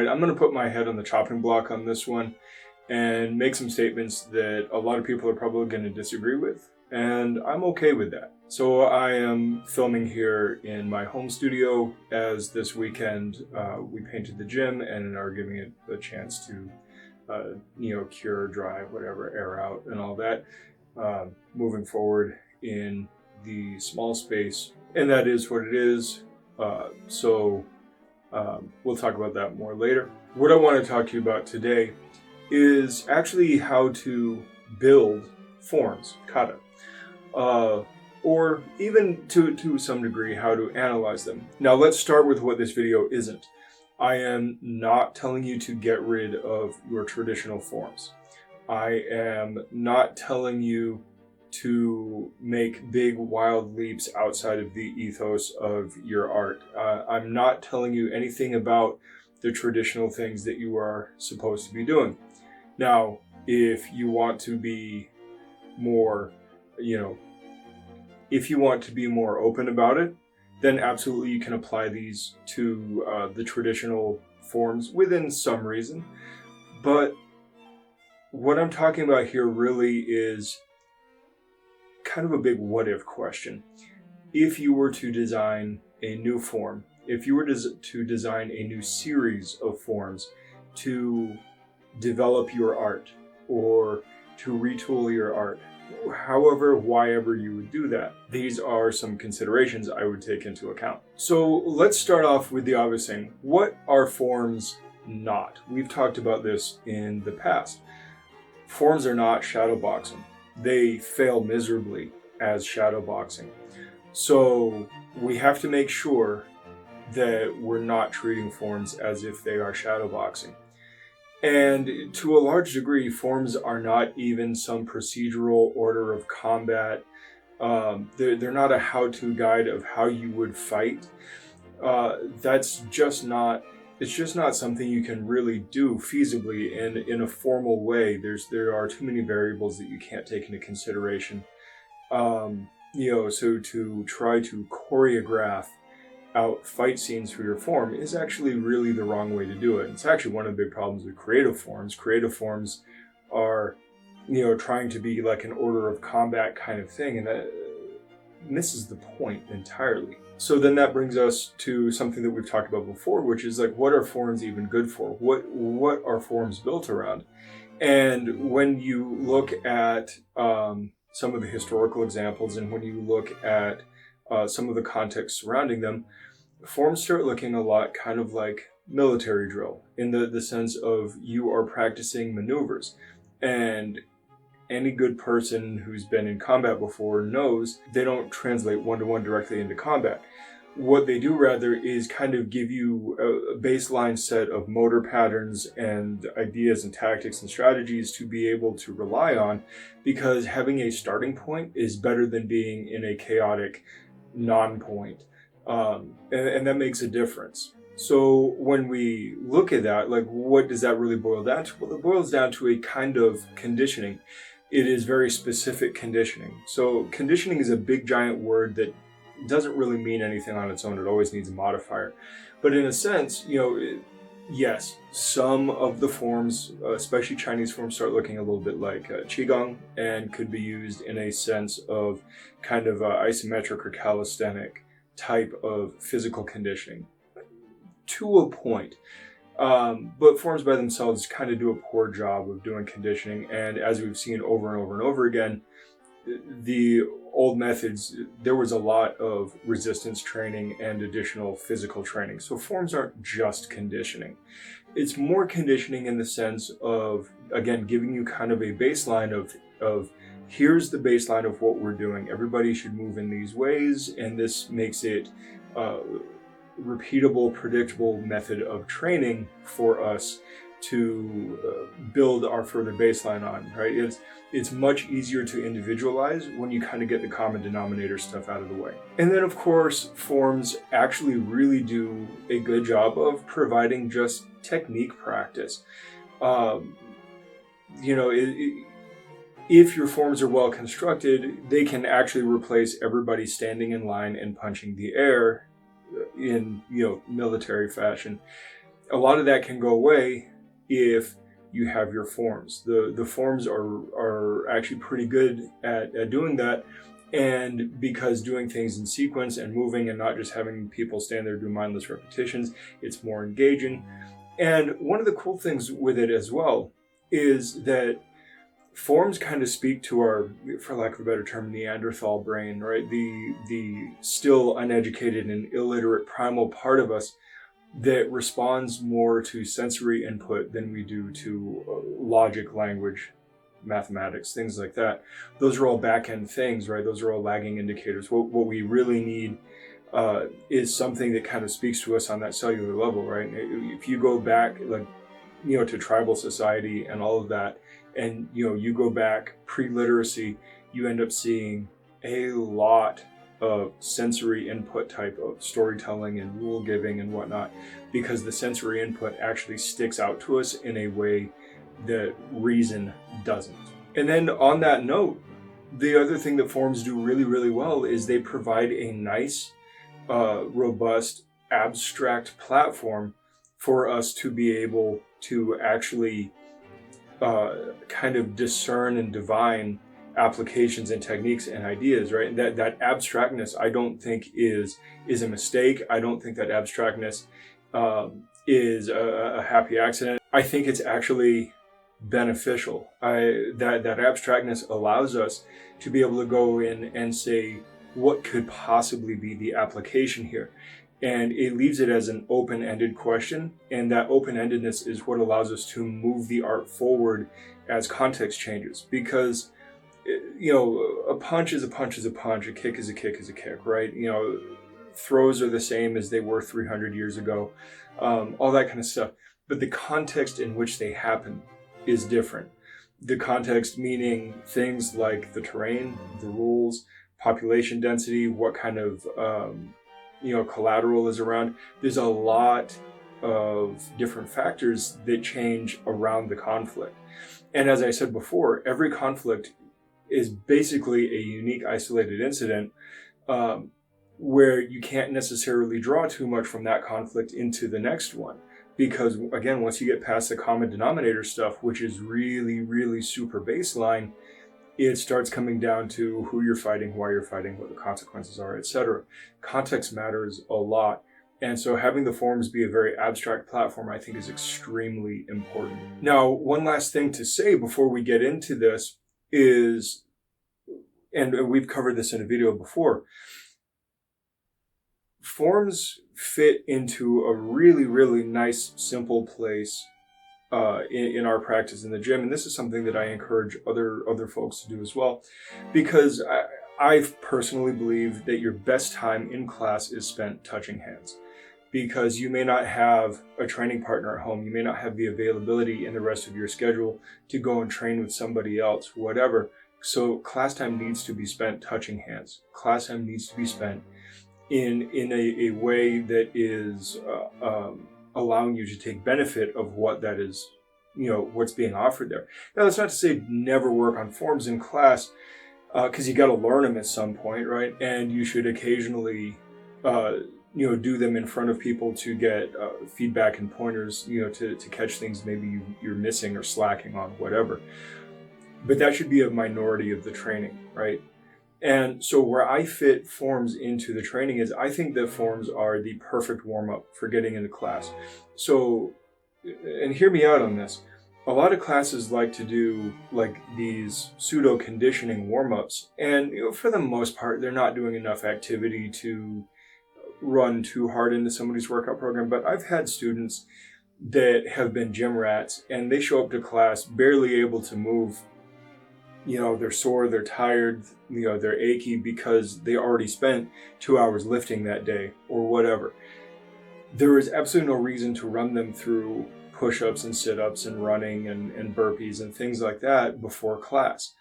right, I'm going to put my head on the chopping block on this one and make some statements that a lot of people are probably going to disagree with, and I'm okay with that. So I am filming here in my home studio, as this weekend we painted the gym and are giving it a chance to cure, dry, whatever, air out and all that, moving forward in the small space, and that is what it is. So we'll talk about that more later. What I want to talk to you about today is actually how to build forms, kata, or even to some degree how to analyze them. Now let's start with what this video isn't. I am not telling you to get rid of your traditional forms. I am not telling you to make big wild leaps outside of the ethos of your art. I'm not telling you anything about the traditional things that you are supposed to be doing. Now, if you want to be more, if you want to be more open about it, then absolutely you can apply these to the traditional forms within some reason. But what I'm talking about here really is kind of a big what if question. If you were to design a new form, if you were to design a new series of forms to develop your art or to retool your art, however, whyever you would do that, these are some considerations I would take into account. So let's start off with the obvious thing. What are forms not? We've talked about this in the past. Forms are not shadowboxing. They fail miserably as shadowboxing. So we have to make sure that we're not treating forms as if they are shadowboxing. And to a large degree, forms are not even some procedural order of combat. They're not a how-to guide of how you would fight. It's just not something you can really do feasibly and in a formal way. There are too many variables that you can't take into consideration. So to try to choreograph out fight scenes for your form is actually really the wrong way to do it. It's actually one of the big problems with creative forms. Creative forms are, trying to be like an order of combat kind of thing, and that misses the point entirely. So then that brings us to something that we've talked about before, which is like, what are forms even good for? What are forms built around? And when you look at some of the historical examples, and when you look at some of the context surrounding them, forms start looking a lot kind of like military drill, in the sense of you are practicing maneuvers. And any good person who's been in combat before knows they don't translate one-to-one directly into combat. What they do rather is kind of give you a baseline set of motor patterns and ideas and tactics and strategies to be able to rely on, because having a starting point is better than being in a chaotic non-point. And that makes a difference. So when we look at that, like, what does that really boil down to? Well, it boils down to a kind of conditioning. It is very specific conditioning. So conditioning is a big giant word that doesn't really mean anything on its own. It always needs a modifier. But in a sense, yes, some of the forms, especially Chinese forms, start looking a little bit like Qigong and could be used in a sense of kind of isometric or calisthenic type of physical conditioning to a point. But forms by themselves kind of do a poor job of doing conditioning. And as we've seen over and over and over again, the old methods, there was a lot of resistance training and additional physical training. So forms aren't just conditioning. It's more conditioning in the sense of, again, giving you kind of a baseline of here's the baseline of what we're doing. Everybody should move in these ways, and this makes it repeatable, predictable method of training for us to build our further baseline on, right? It's much easier to individualize when you kind of get the common denominator stuff out of the way. And then, of course, forms actually really do a good job of providing just technique practice. If your forms are well constructed, they can actually replace everybody standing in line and punching the air in military fashion. a lot of that can go away if you have your forms. The forms are actually pretty good at doing that. And because doing things in sequence and moving and not just having people stand there do mindless repetitions, it's more engaging. And one of the cool things with it as well is that forms kind of speak to our, for lack of a better term, Neanderthal brain, right? The still uneducated and illiterate primal part of us that responds more to sensory input than we do to logic, language, mathematics, things like that. Those are all back-end things, right? Those are all lagging indicators. What we really need is something that kind of speaks to us on that cellular level, right? If you go back, like, to tribal society and all of that, and you go back pre-literacy, you end up seeing a lot of sensory input type of storytelling and rule giving and whatnot, because the sensory input actually sticks out to us in a way that reason doesn't. And then on that note, the other thing that forms do really, really well is they provide a nice, robust, abstract platform for us to be able to actually kind of discern and divine applications and techniques and ideas, right? That abstractness, I don't think is a mistake. I don't think that abstractness is a happy accident. I think it's actually beneficial. That abstractness allows us to be able to go in and say, what could possibly be the application here? And it leaves it as an open-ended question, and that open-endedness is what allows us to move the art forward as context changes. Because, a punch is a punch is a punch, a kick is a kick is a kick, right? Throws are the same as they were 300 years ago, all that kind of stuff. But the context in which they happen is different. The context meaning things like the terrain, the rules, population density, what kind of collateral is around. There's a lot of different factors that change around the conflict. And as I said before, every conflict is basically a unique isolated incident where you can't necessarily draw too much from that conflict into the next one. Because again, once you get past the common denominator stuff, which is really, really super baseline, it starts coming down to who you're fighting, why you're fighting, what the consequences are, etc. Context matters a lot. And so having the forms be a very abstract platform, I think, is extremely important. Now, one last thing to say before we get into this is, and we've covered this in a video before, forms fit into a really, really nice, simple place in our practice in the gym. And this is something that I encourage other folks to do as well, because I personally believe that your best time in class is spent touching hands, because you may not have a training partner at home. You may not have the availability in the rest of your schedule to go and train with somebody else, whatever. So class time needs to be spent touching hands. Class time needs to be spent in a way that is allowing you to take benefit of what that is, what's being offered there. Now, that's not to say never work on forms in class, because you got to learn them at some point, right? And you should occasionally, do them in front of people to get feedback and pointers, to catch things maybe you're missing or slacking on, whatever. But that should be a minority of the training, right? And so where I fit forms into the training is, I think that forms are the perfect warm-up for getting into class. So, and hear me out on this, a lot of classes like to do like these pseudo conditioning warm-ups, and for the most part they're not doing enough activity to run too hard into somebody's workout program. But I've had students that have been gym rats, and they show up to class barely able to move. They're sore, they're tired, they're achy because they already spent 2 hours lifting that day or whatever. There is absolutely no reason to run them through push-ups and sit-ups and running and burpees and things like that before class.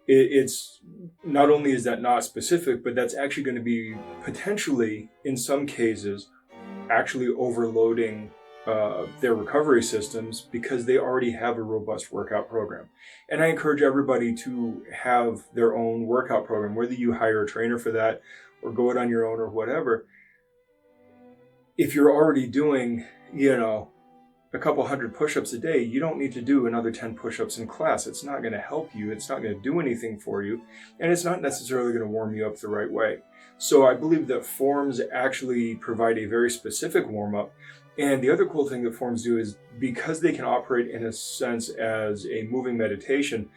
It's not only is that not specific, but that's actually going to be potentially, in some cases, actually overloading their recovery systems, because they already have a robust workout program. And I encourage everybody to have their own workout program, whether you hire a trainer for that or go it on your own or whatever. if you're already doing, a couple hundred push-ups a day, you don't need to do another 10 push-ups in class. It's not going to help you. It's not going to do anything for you. And it's not necessarily going to warm you up the right way. So I believe that forms actually provide a very specific warm-up. And the other cool thing that forms do is, because they can operate in a sense as a moving meditation,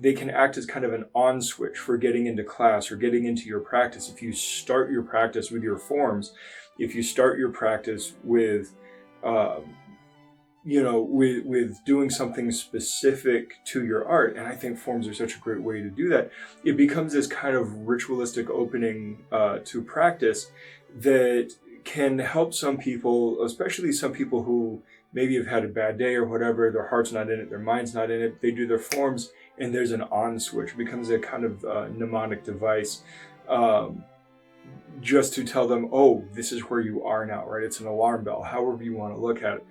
they can act as kind of an on switch for getting into class or getting into your practice. If you start your practice with your forms, if you start your practice with with doing something specific to your art, and I think forms are such a great way to do that, it becomes this kind of ritualistic opening to practice that can help some people, especially some people who maybe have had a bad day or whatever, their heart's not in it, their mind's not in it, they do their forms and there's an on switch. It becomes a kind of mnemonic device just to tell them, oh, this is where you are now, right? It's an alarm bell, however you want to look at it.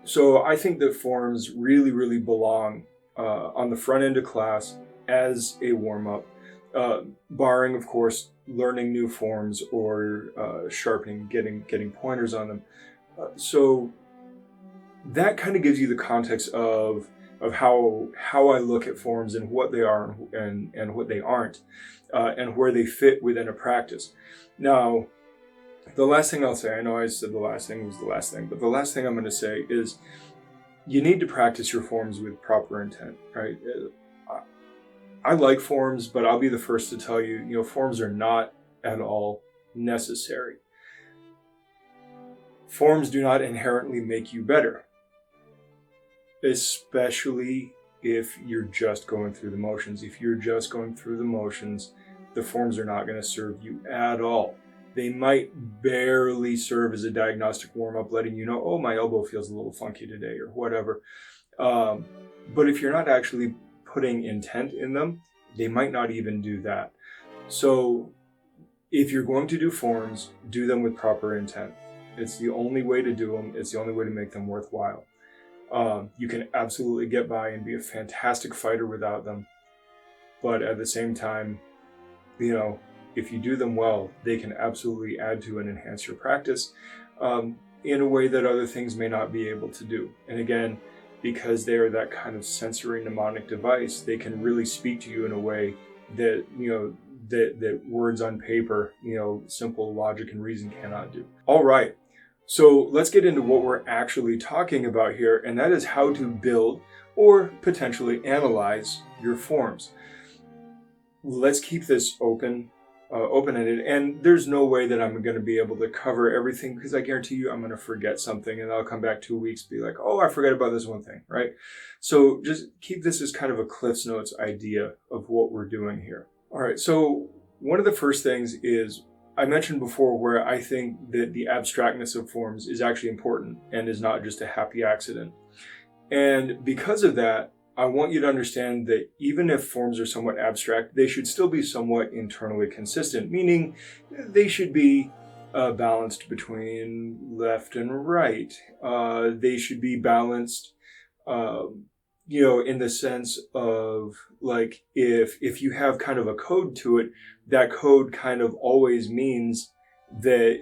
So I think that forms really, really belong on the front end of class as a warm-up, barring, of course, learning new forms or sharpening, getting pointers on them. So that kind of gives you the context of how I look at forms and what they are and what they aren't, and where they fit within a practice. Now, the last thing I'll say, I know I said the last thing was the last thing, but the last thing I'm going to say is you need to practice your forms with proper intent, right? I like forms, but I'll be the first to tell you, forms are not at all necessary. Forms do not inherently make you better, especially if you're just going through the motions. If you're just going through the motions, the forms are not going to serve you at all. They might barely serve as a diagnostic warm-up, letting you know, oh, my elbow feels a little funky today or whatever. But if you're not actually putting intent in them, they might not even do that. So if you're going to do forms, do them with proper intent. It's the only way to do them. It's the only way to make them worthwhile. You can absolutely get by and be a fantastic fighter without them. But at the same time, if you do them well, they can absolutely add to and enhance your practice in a way that other things may not be able to do. And again, because they are that kind of sensory mnemonic device, they can really speak to you in a way that, that words on paper, simple logic and reason cannot do. All right. So let's get into what we're actually talking about here, and that is how to build or potentially analyze your forms. Let's keep this open-ended, and there's no way that I'm going to be able to cover everything, because I guarantee you I'm going to forget something, and I'll come back 2 weeks be like, oh, I forgot about this one thing, right? So just keep this as kind of a Cliff's Notes idea of what we're doing here. All right, so one of the first things is, I mentioned before where I think that the abstractness of forms is actually important and is not just a happy accident. And because of that, I want you to understand that even if forms are somewhat abstract, they should still be somewhat internally consistent, meaning they should be balanced between left and right. They should be balanced, in the sense of, like, if you have kind of a code to it, that code kind of always means that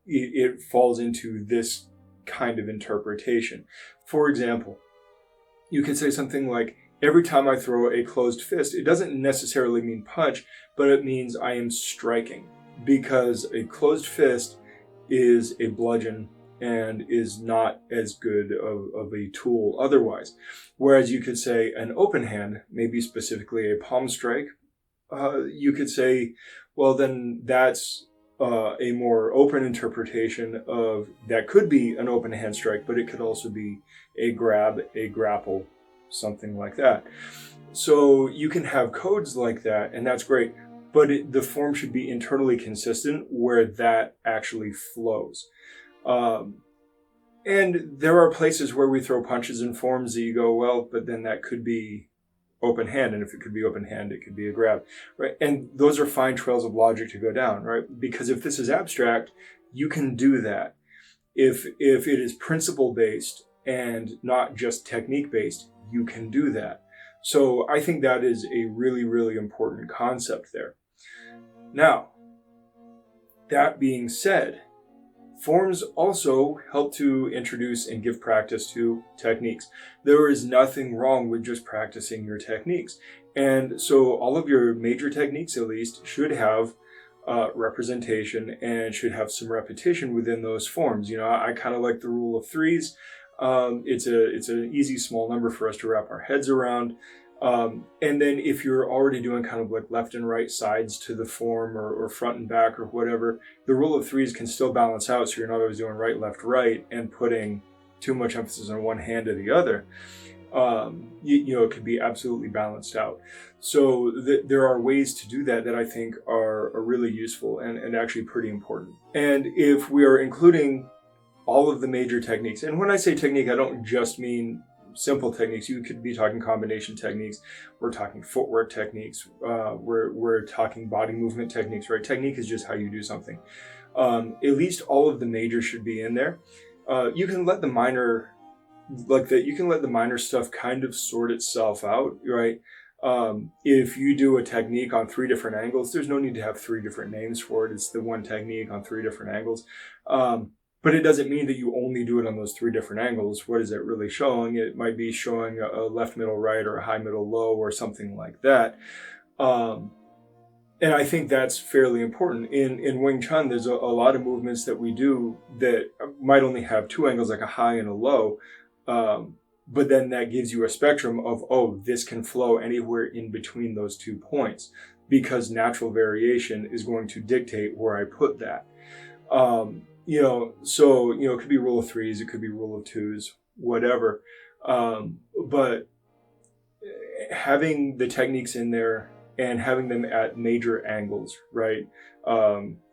it falls into this kind of interpretation. For example, you could say something like, every time I throw a closed fist, it doesn't necessarily mean punch, but it means I am striking, because a closed fist is a bludgeon and is not as good of a tool otherwise. Whereas you could say an open hand, maybe specifically a palm strike, you could say, well, then that's a more open interpretation of that could be an open hand strike, but it could also be a grab, a grapple, something like that. So you can have codes like that, and that's great, but the form should be internally consistent where that actually flows. And there are places where we throw punches in forms that you go, well, but then that could be open hand, and if it could be open hand, it could be a grab, right? And those are fine trails of logic to go down, right? Because if this is abstract, you can do that. If it is principle based and not just technique based, you can do that. So I think that is a really, really important concept there. Now, that being said, Forms also help to introduce and give practice to techniques. There is nothing wrong with just practicing your techniques. And so all of your major techniques, at least, should have representation and should have some repetition within those forms. I kind of like the rule of threes. It's an easy small number for us to wrap our heads around. And then if you're already doing kind of like left and right sides to the form or front and back or whatever, the rule of threes can still balance out, so you're not always doing right, left, right and putting too much emphasis on one hand or the other. It could be absolutely balanced out. So there are ways to do that I think are really useful and actually pretty important. And if we are including all of the major techniques, and when I say technique, I don't just mean simple techniques. You could be talking combination techniques. We're talking footwork techniques. We're talking body movement techniques, right? Technique is just how you do something. At least all of the majors should be in there. You can let the minor stuff kind of sort itself out, right? If you do a technique on 3 different angles, there's no need to have 3 different names for it. It's the one technique on 3 different angles. But it doesn't mean that you only do it on those 3 different angles. What is it really showing? It might be showing a left, middle, right, or a high, middle, low, or something like that. And I think that's fairly important. In Wing Chun, there's a lot of movements that we do that might only have 2 angles, like a high and a low. But then that gives you a spectrum of, this can flow anywhere in between those 2 points, because natural variation is going to dictate where I put that. It could be rule of threes, it could be rule of twos, whatever. But having the techniques in there and having them at major angles, right?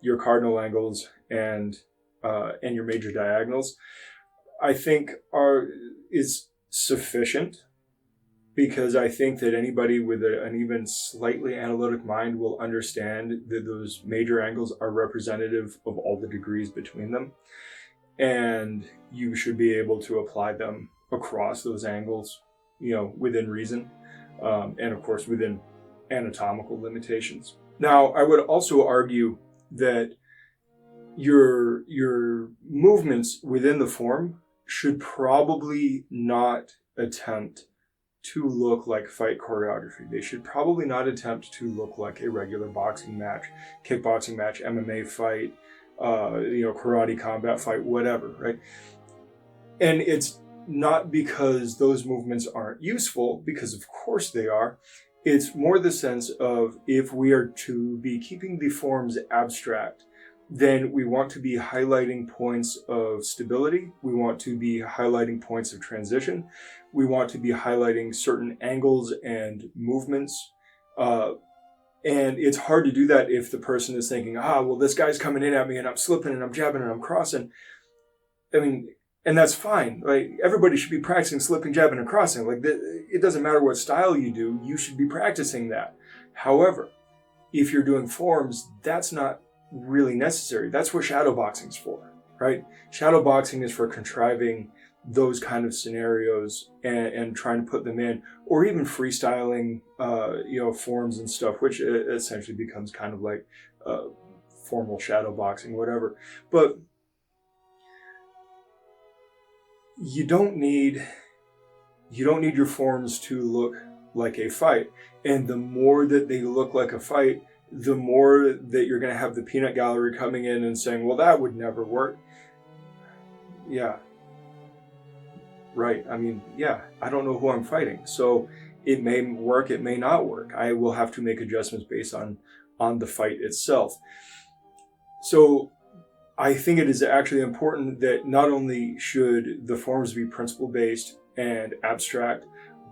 Your cardinal angles and your major diagonals, I think is sufficient, because I think that anybody with an even slightly analytic mind will understand that those major angles are representative of all the degrees between them. And you should be able to apply them across those angles, within reason, and of course within anatomical limitations. Now, I would also argue that your movements within the form should probably not attempt to look like fight choreography. They should probably not attempt to look like a regular boxing match, kickboxing match, MMA fight, karate combat fight, whatever, right? And it's not because those movements aren't useful, because of course they are. It's more the sense of, if we are to be keeping the forms abstract, then we want to be highlighting points of stability. We want to be highlighting points of transition. We want to be highlighting certain angles and movements. And it's hard to do that if the person is thinking, this guy's coming in at me and I'm slipping and I'm jabbing and I'm crossing. And that's fine. Like, everybody should be practicing slipping, jabbing, and crossing. Like, it doesn't matter what style you do, you should be practicing that. However, if you're doing forms, that's not really necessary. That's what shadow boxing's for, right? Shadow boxing is for contriving those kind of scenarios and trying to put them in, or even freestyling, forms and stuff, which essentially becomes kind of like formal shadow boxing, whatever. But you don't need your forms to look like a fight. And the more that they look like a fight, the more that you're going to have the peanut gallery coming in and saying, well, that would never work. Yeah. Right. I don't know who I'm fighting. So it may work, it may not work. I will have to make adjustments based on the fight itself. So I think it is actually important that not only should the forms be principle-based and abstract,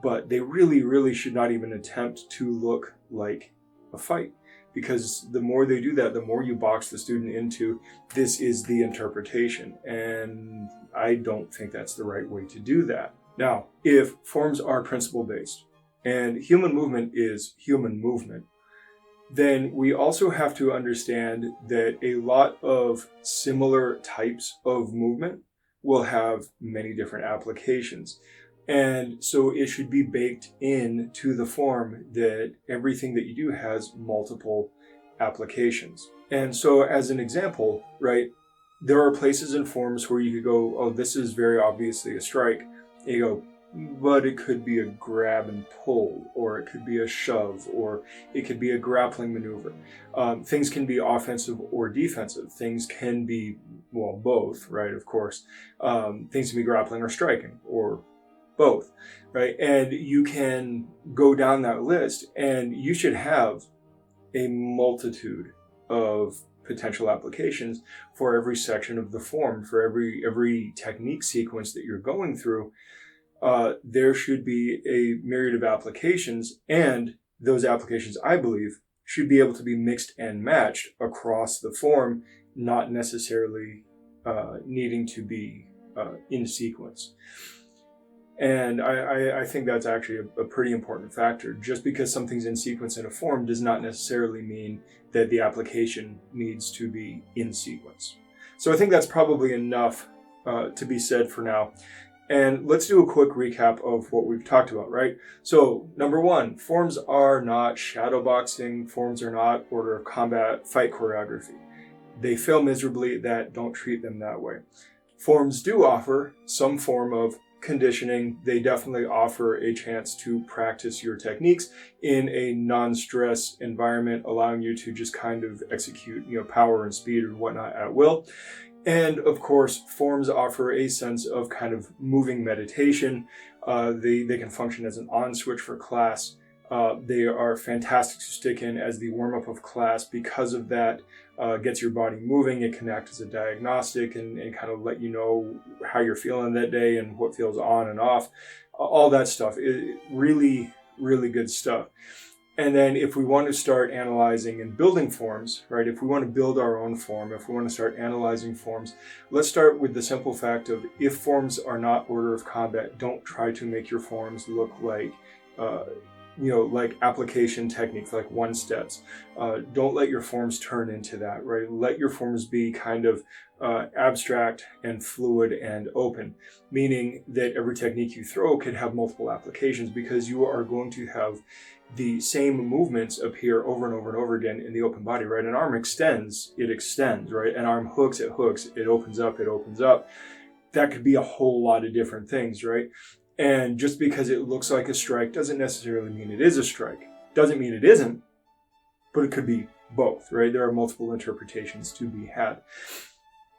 but they really, really should not even attempt to look like a fight. Because the more they do that, the more you box the student into, this is the interpretation. And I don't think that's the right way to do that. Now, if forms are principle-based and human movement is human movement, then we also have to understand that a lot of similar types of movement will have many different applications. And so it should be baked into the form that everything that you do has multiple applications. And so as an example, right, there are places in forms where you could go, oh, this is very obviously a strike. And you go, but it could be a grab and pull, or it could be a shove, or it could be a grappling maneuver. Things can be offensive or defensive. Things can be, well, both, right, of course. Things can be grappling or striking, or both, right? And you can go down that list, and you should have a multitude of potential applications for every section of the form, for every technique sequence that you're going through. There should be a myriad of applications, and those applications, I believe, should be able to be mixed and matched across the form, not necessarily needing to be in sequence. And I think that's actually a pretty important factor. Just because something's in sequence in a form does not necessarily mean that the application needs to be in sequence. So I think that's probably enough to be said for now. And let's do a quick recap of what we've talked about, right? So, number one, forms are not shadowboxing. Forms are not order of combat fight choreography. They fail miserably at that. Don't treat them that way. Forms do offer some form of conditioning. They definitely offer a chance to practice your techniques in a non-stress environment, allowing you to just kind of execute, power and speed and whatnot at will. And of course, forms offer a sense of kind of moving meditation. They can function as an on switch for class. They are fantastic to stick in as the warm-up of class because of that. Gets your body moving. It can act as a diagnostic and kind of let you know how you're feeling that day and what feels on and off. All that stuff. Really, really good stuff. And then if we want to start analyzing and building forms, right, if we want to build our own form, if we want to start analyzing forms, let's start with the simple fact of if forms are not order of combat, don't try to make your forms look like, like application techniques, like one steps. Don't let your forms turn into that, right? Let your forms be kind of abstract and fluid and open, meaning that every technique you throw could have multiple applications because you are going to have the same movements appear over and over and over again in the open body, right? An arm extends, it extends, right? An arm hooks, it hooks, it opens up, it opens up. That could be a whole lot of different things, right? And just because it looks like a strike doesn't necessarily mean it is a strike. Doesn't mean it isn't, but it could be both, right? There are multiple interpretations to be had.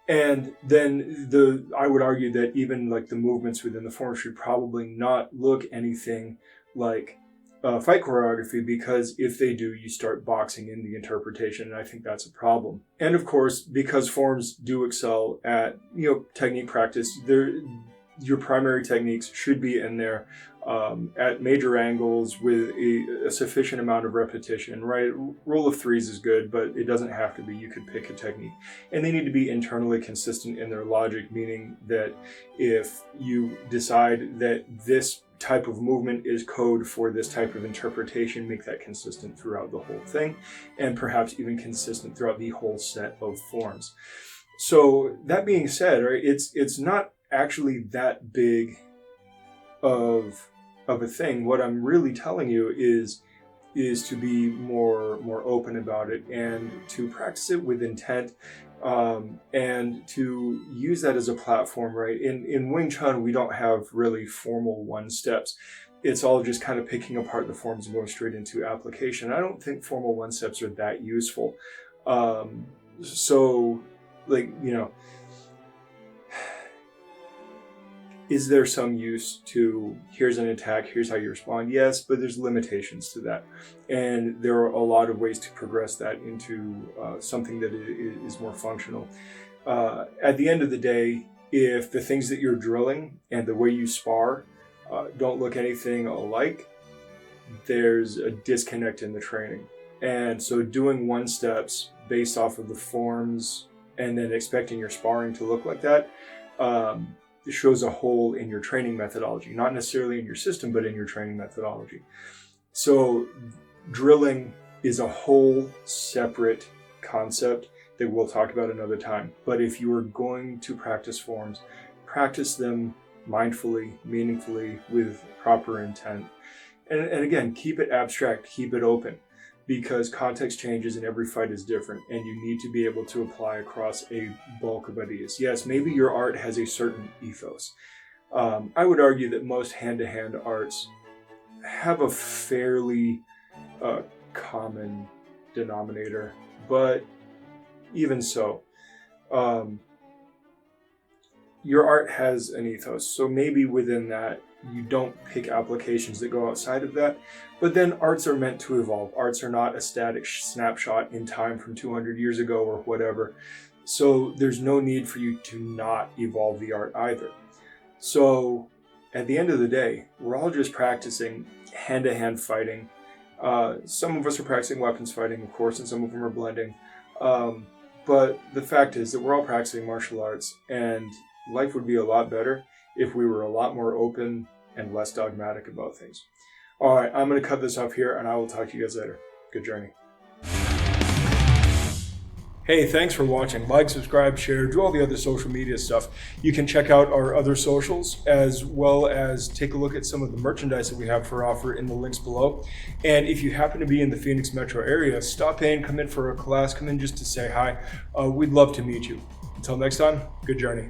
And then I would argue that even like the movements within the form should probably not look anything like fight choreography, because if they do, you start boxing in the interpretation, and I think that's a problem. And of course, because forms do excel at technique practice, your primary techniques should be in there at major angles with a sufficient amount of repetition, right? Rule of threes is good, but it doesn't have to be. You could pick a technique. And they need to be internally consistent in their logic, meaning that if you decide that this type of movement is code for this type of interpretation, make that consistent throughout the whole thing, and perhaps even consistent throughout the whole set of forms. So that being said, right, it's not actually that big of a thing. What I'm really telling you is to be more open about it and to practice it with intent, and to use that as a platform, right? In Wing Chun, we don't have really formal one steps. It's all just kind of picking apart the forms and going straight into application. I don't think formal one steps are that useful. Is there some use to, here's an attack, here's how you respond? Yes, but there's limitations to that. And there are a lot of ways to progress that into something that is more functional. At the end of the day, if the things that you're drilling and the way you spar don't look anything alike, there's a disconnect in the training. And so doing one steps based off of the forms and then expecting your sparring to look like that, it shows a hole in your training methodology, not necessarily in your system, but in your training methodology. So drilling is a whole separate concept that we'll talk about another time. But if you are going to practice forms, practice them mindfully, meaningfully, with proper intent. And again, keep it abstract, keep it open. because context changes and every fight is different, and you need to be able to apply across a bulk of ideas. Yes, maybe your art has a certain ethos. I would argue that most hand-to-hand arts have a fairly common denominator, but even so, your art has an ethos. So maybe within that, you don't pick applications that go outside of that. But then arts are meant to evolve. Arts are not a static snapshot in time from 200 years ago or whatever. So there's no need for you to not evolve the art either. So at the end of the day, we're all just practicing hand-to-hand fighting. Some of us are practicing weapons fighting, of course, and some of them are blending. But the fact is that we're all practicing martial arts, and life would be a lot better if we were a lot more open and less dogmatic about things. All right, I'm going to cut this off here, and I will talk to you guys later. Good journey. Hey, thanks for watching. Like, subscribe, share, do all the other social media stuff. You can check out our other socials, as well as take a look at some of the merchandise that we have for offer in the links below. And if you happen to be in the Phoenix metro area, stop in, come in for a class, come in just to say hi. We'd love to meet you. Until next time, good journey.